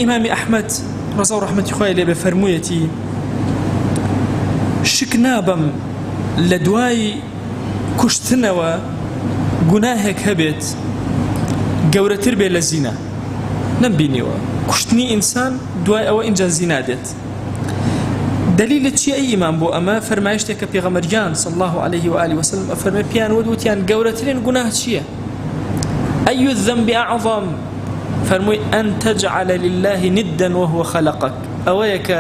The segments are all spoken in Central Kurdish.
إمام أحمد رضا ورحمة خواه لي بفرمويتي شك نابم لدواي كشتنوا گوناهێک هەبێت گەورەتر بێ لە زینا نەمبینیوە کوشتنی ئینسان دوای ئەوە ئینجا زینا دێت دلیلت چی ئەی ئیمان بۆ ئەمە فەرمایشتێکە پێغەمبەرگیان صلی الله عليه وآله وسلم ئەفەرمێ پیان وتیان گەورەترین گوناه چییە أي الذنب أعظم فەرمووی أن تجعل لله ندا وهو خلقك ئەوەیە کە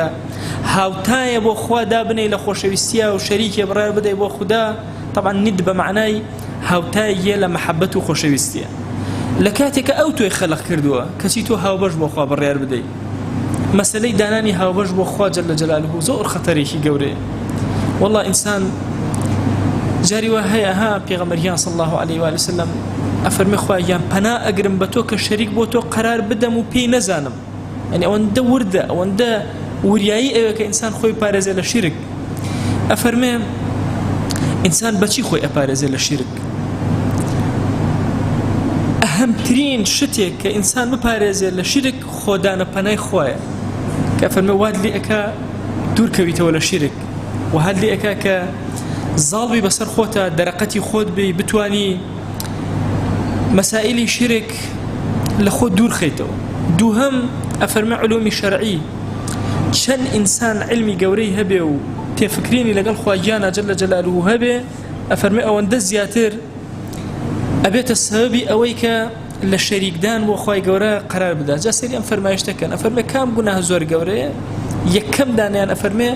هاوتایە بۆ خوا دابنێ لە خۆشەویستیە و شەریکێ بڕیار بدەی بۆ خوددا طبعا ند بمعنای هاوتایە لە محەبەت و خۆشەویستیە لە کاتێکە ئەو تۆی خەلق کردووە کەچی تۆ هاوبەش بۆ خوا بڕیار بدەی مەسەلەی دانانی هاوبەش بۆ خوا جەل جەلاله زۆر خەتەرێکی گەورەیە والله ئینسان جاری وا هەیە ها پێغەمبەریان صلی الله عليه وآله وسلم ئەفەرمێ خوایان پەنا ئەگرم بە تۆ کە شەریک بۆ تۆ قەرار بدەم و پێی نەزانم یعنی ئەوەندە وردە ئەوەندە وریایی ئەوە کە ئینسان خۆی پارێزێ لە شیرک ئەفەرمێ ئینسان بەچی خۆی ئەپارێزێ لە شیرک ئەهەمترین شتێک کە ئینسان بپارێزێ لە شیرک خۆدانە پەنای خوایە کە ئەفەرمێ واد لێ ئەکا دوورکەویتەوە لە شیرک و هەر لێ ئەکا کە زاڵبی بەسەر خۆتە دەرەقەتی خۆت بی بتوانی مەسائلی شیرک لە خۆت دوور خەیتەوە دووهەم ئەفەرمێ علومی شەرعی چەند ئینسان علمی گەورەی هەبێ و تێفکرینی لەگەڵ خواگیانە جەل جەلاله هەبێ ئەفەرمێ ئەوەندە زیاتر ئەبێتە سەبەبی ئەوەی کە لە شەریکدان بۆ خوای گەورە قەرار بدات جا سەری ئەم فەرمایشتەکەن ئەفەرمێ کام گوناه زۆر گەورەیە یەکەم دانیان ئەفەرمێ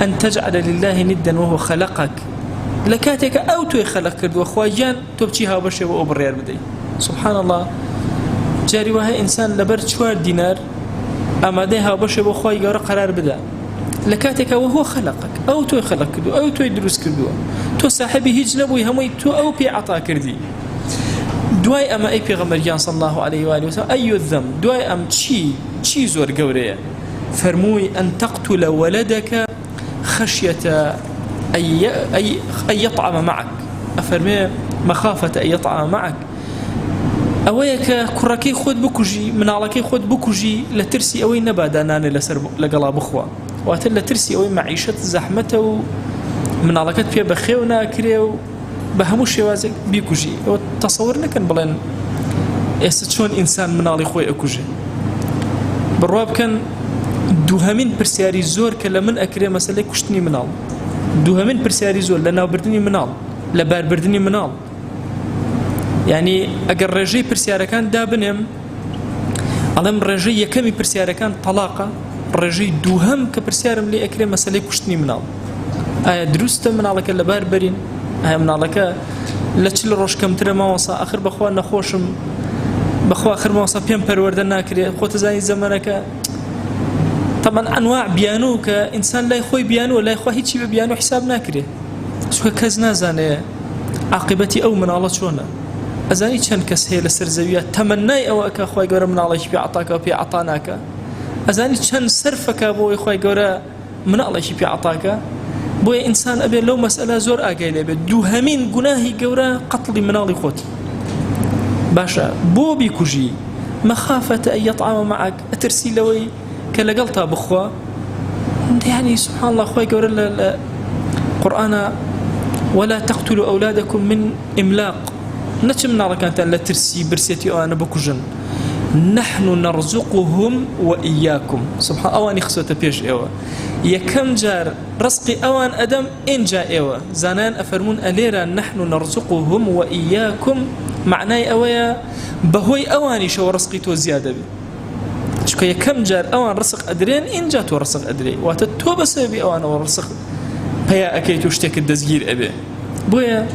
أن تجعل لله ندا وهو خلقك لە کاتێکە ئەو تۆی خەلق کردووە خواگیان تۆ بچی هاوبەشێ بۆ ئەو بڕیار بدەی سبحان الله جاری وایە ئینسان لەبەر 4 دینار ئامادەی هاوبەشێ بۆ خوای گەورە قەرار بدات لە کاتێکە وهو خەلقك ئەو تۆی خەلق کردووە ئەو تۆی دروست کردووە تۆ ساحبی هیچ نەبووی هەمووی تۆ ئەو پێ عەتا کردی دوای ئەمە ئەی پێغەمبەریان صلی الله عليه وآله وسلم أي الذنب دوای ئەم چی زۆر گەورەیە فەرمووی أن تقتل ولدك خشية أن يطعم معك أفرمي مخافة أن يطعم معك أويك كركي خود بكوجي منالكي خود بكوجي لترسي أوي نبادانان لسر لقلا بخوا واتل لترسي أوي معيشة زحمته منالكت فيها بخيونا كريو بهموش شوازك بيكوجي وتصور لكن بلين يستشون إنسان منالي خوي أكوجي بالرواب كان دوهمين برسياري زور كلمن أكري مسألة كشتني منال دوهمين برسياري زور لناو بردني منال لبار بردني منال يعني أجر رجي برسياري كان دابنهم علم رجي يكمي برسياري كان طلاقة رجي دوهم كبرسيارم لي أكري مسألة كشتني منال آية دروست منالك لبار برين آية منالك لتشل روش كم ترى ما وصا آخر بخوا نخوشم بخوا آخر ما وصا بيم پروردن ناكري خوت زاني زمانك طبعا أنواع بيانو كإنسان لا يخوي بيانو ولا يخوي هيك بيانو حساب ناكره شو كزنا زاني عاقبتي أو من الله شونا أزاني كان كسهل السرزويات تمناي أو أكا خوي جورا من الله يشبي عطاك وبي عطاناك أزاني كان صرفك أبو خوي جورا من الله يشبي عطاك بوي إنسان أبي لو مسألة زور أجايله بدوهمين جناهي جورا قتل من الله خوتي باشا بو بيكوجي مخافة أن يطعم معك أترسي لوي كلقلتها بخوا يعني سبحان الله خوي قول القرآن ولا تقتلوا أولادكم من إملاق نتمنى الله كانت لا ترسي برسيتي أو أنا بكوجن نحن نرزقهم وإياكم سبحان أوان يخسوة بيش إيوة يكم جار رزقي أوان أدم إن جاء إيوة زانان أفرمون أليرا نحن نرزقهم وإياكم معناي أويا بهوي أواني شو رزقي تو زيادة بي شكو يكم جار أوان رزق أدرين إن جاتو رزق أدري واتتو بسببي أوان ورزق هيا أكيتو اشتك الدزجير أبي بويا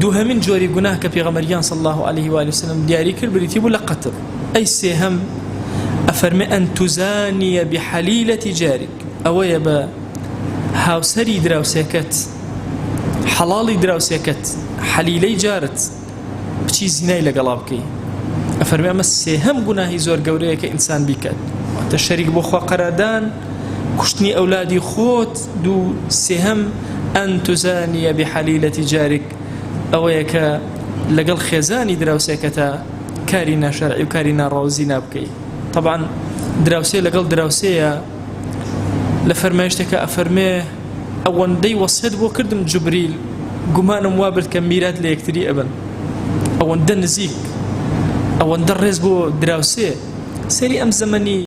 دوهمين جوري قناه كبيغمريان صلى الله عليه وآله وسلم دياري كربريتي ولا قتل أي سيهم أفرمي أن تزاني بحليلة جارك أويا با هاوسري دراو سيكت حلالي دراو سيكت حليلي جارت بشي زيناي لقلابكي أفرمي أما سيهم قناهي زور قوريه كإنسان بيكت وتشارك بخوا قرادان كشتني أولادي خوت دو سيهم أن تزاني بحليلة جارك أويك لقل خيزاني دراوسيكتا كارينا شرعي وكارينا روزينا بكي طبعا دراوسێ لەگەڵ دراوسەیە لە فەرمایشتێکە ئەفەرمێ ئەوەندەی وەسیەت بۆ کردم جوبریل گومانم وا برد کە میرات لە یەکتری ئەبن ئەوەندە نزیک ئەوەندە ڕێز بۆ دراوسێ سەری ئەم زەمەنی